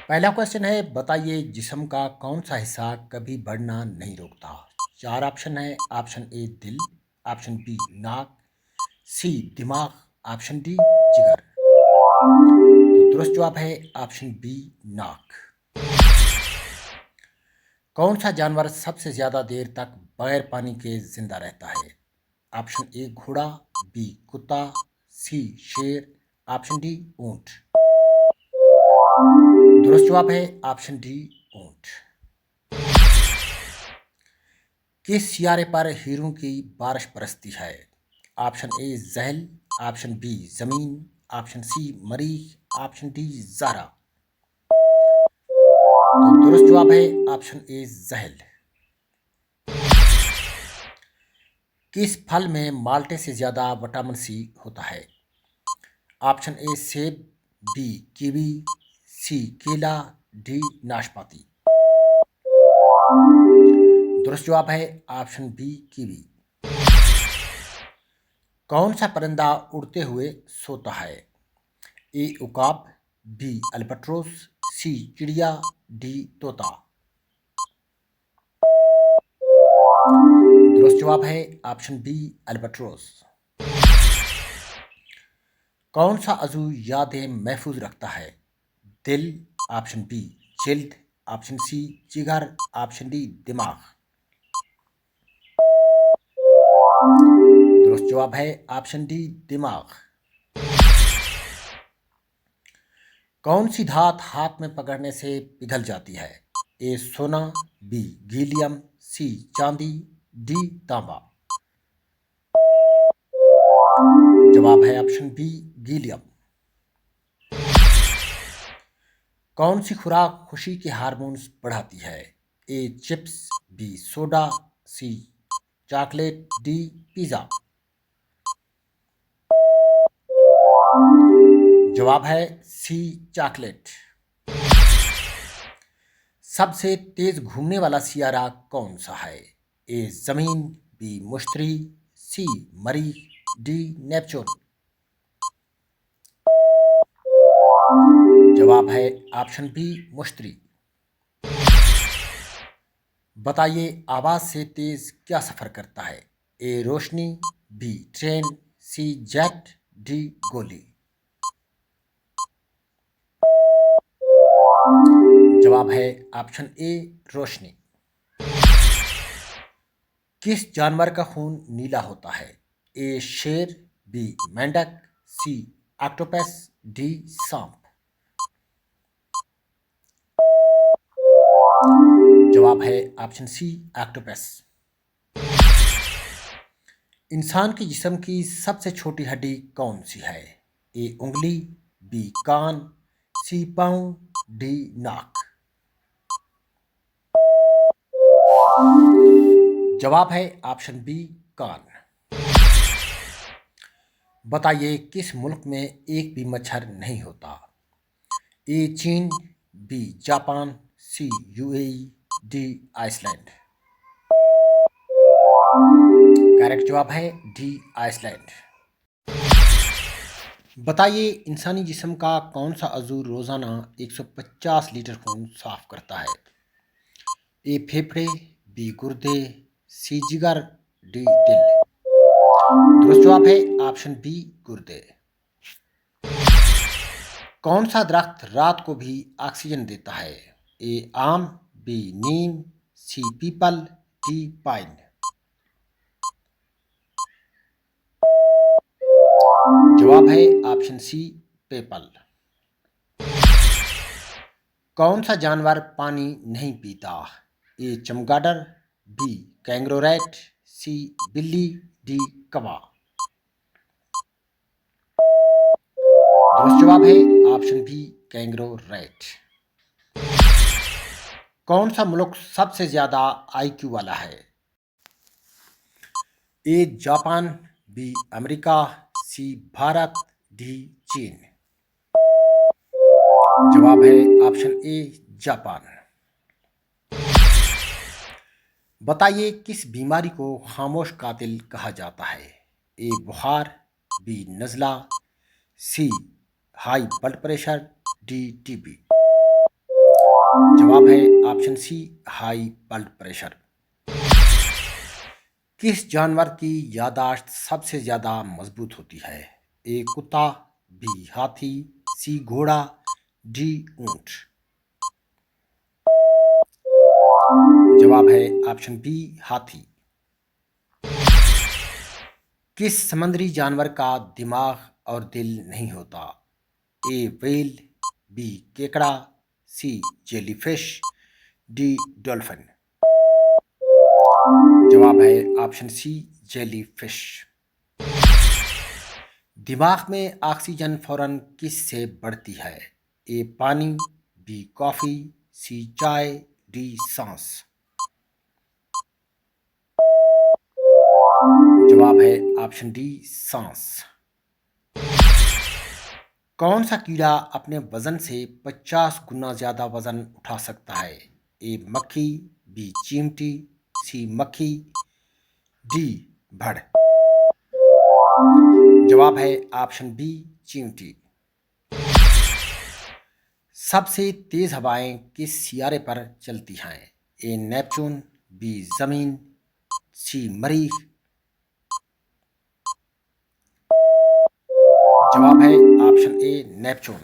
पहला क्वेश्चन है, बताइए जिस्म का कौन सा हिस्सा कभी बढ़ना नहीं रोकता। चार ऑप्शन है। ऑप्शन ए दिल, ऑप्शन बी नाक, सी दिमाग, ऑप्शन डी जिगर। तो दुरुस्त जवाब है ऑप्शन बी नाक। कौन सा जानवर सबसे ज्यादा देर तक बगैर पानी के जिंदा रहता है। ऑप्शन ए घोड़ा, बी कुत्ता, सी शेर, ऑप्शन डी ऊंट। दुरुस्त जवाब है ऑप्शन डी ऊंट। किस सियारे पर हीरों की बारिश बरसती है। ऑप्शन ए जहल, ऑप्शन बी जमीन, ऑप्शन सी मरीख, ऑप्शन डी ज़हरा। तो दुरुस्त जवाब है ऑप्शन ए जहल। किस फल में माल्टे से ज्यादा विटामिन सी होता है। ऑप्शन ए सेब, बी कीवी, सी केला, डी नाशपाती। दुरुस्त जवाब है ऑप्शन बी कीवी। कौन सा परिंदा उड़ते हुए सोता है। ए उकाब, बी अल्बाट्रोस, सी चिड़िया, डी तोता। दुरुस्त जवाब है ऑप्शन बी अल्बाट्रोस। कौन सा अज़ू यादें महफूज रखता है। दिल, ऑप्शन बी जिल्द, ऑप्शन सी जिगर, ऑप्शन डी दिमाग। दुरुस्त जवाब है ऑप्शन डी दिमाग। कौन सी धात हाथ में पकड़ने से पिघल जाती है। ए सोना, बी गीलियम, सी चांदी, डी तांबा। जवाब है ऑप्शन बी गीलियम। कौन सी खुराक खुशी के हार्मोन्स बढ़ाती है। ए चिप्स, बी सोडा, सी चॉकलेट, डी पिज़्ज़ा। जवाब है सी चॉकलेट। सबसे तेज घूमने वाला सियारा कौन सा है। ए जमीन, बी मुश्तरी, सी मरीख, डी नेपच्यून। जवाब है ऑप्शन बी मुश्तरी। बताइए आवाज से तेज क्या सफर करता है। ए रोशनी, बी ट्रेन, सी जेट, डी गोली। जवाब है ऑप्शन ए रोशनी। किस जानवर का खून नीला होता है। ए शेर, बी मेंढक, सी ऑक्टोपस, डी सांप। जवाब है ऑप्शन सी ऑक्टोपस। इंसान के जिस्म की सबसे छोटी हड्डी कौन सी है। ए उंगली, बी कान, सी पाँव, डी नाक। जवाब है ऑप्शन बी कान। बताइए किस मुल्क में एक भी मच्छर नहीं होता। ए चीन, बी जापान, सी यूएई, डी आइसलैंड। करेक्ट जवाब है डी आइसलैंड। बताइए इंसानी जिस्म का कौन सा अज़ू रोज़ाना 150 लीटर खून साफ करता है। ए फेफड़े, बी गुर्दे, सी जिगर, डी दिल। दुरुस्त जवाब है ऑप्शन बी गुर्दे। कौन सा दरख्त रात को भी ऑक्सीजन देता है। ए आम, बी नीम, सी पीपल, डी पाइन। जवाब है ऑप्शन सी पेपल। कौन सा जानवर पानी नहीं पीता। ए चमगादड़, बी कैंगरो रैट, सी बिल्ली, डी कौवा। दुरुस्त जवाब है ऑप्शन बी कैंगरो रैट। कौन सा मुल्क सबसे ज्यादा आईक्यू वाला है। A Japan, B America, C Bharat, D चीन। जवाब है ऑप्शन ए जापान। बताइए किस बीमारी को खामोश कातिल कहा जाता है। ए बुखार, बी नज़ला, C high blood pressure, D TB. जवाब है option C, high blood pressure. किस जानवर की याददाश्त सबसे ज्यादा मजबूत होती है? ए कुत्ता, बी हाथी, सी घोड़ा, डी ऊंट। जवाब है ऑप्शन बी, हाथी। किस समुद्री जानवर का दिमाग और दिल नहीं होता? ए व्हेल, बी केकड़ा, सी जेलीफिश, डी डॉल्फिन। जवाब है ऑप्शन सी, जेलीफिश। दिमाग में ऑक्सीजन फौरन किस से बढ़ती है? ए पानी, बी कॉफी, सी चाय, डी सांस। जवाब है ऑप्शन डी, सांस। कौन सा कीड़ा अपने वजन से 50 गुना ज्यादा वजन उठा सकता है? ए मक्खी, बी चींटी, सी मक्खी, डी भड़। जवाब है ऑप्शन बी, चींटी। सबसे तेज हवाएं किस सियारे पर चलती हैं? ए नेपच्यून, बी जमीन, सी मरीख। जवाब है ऑप्शन ए, नेपच्यून।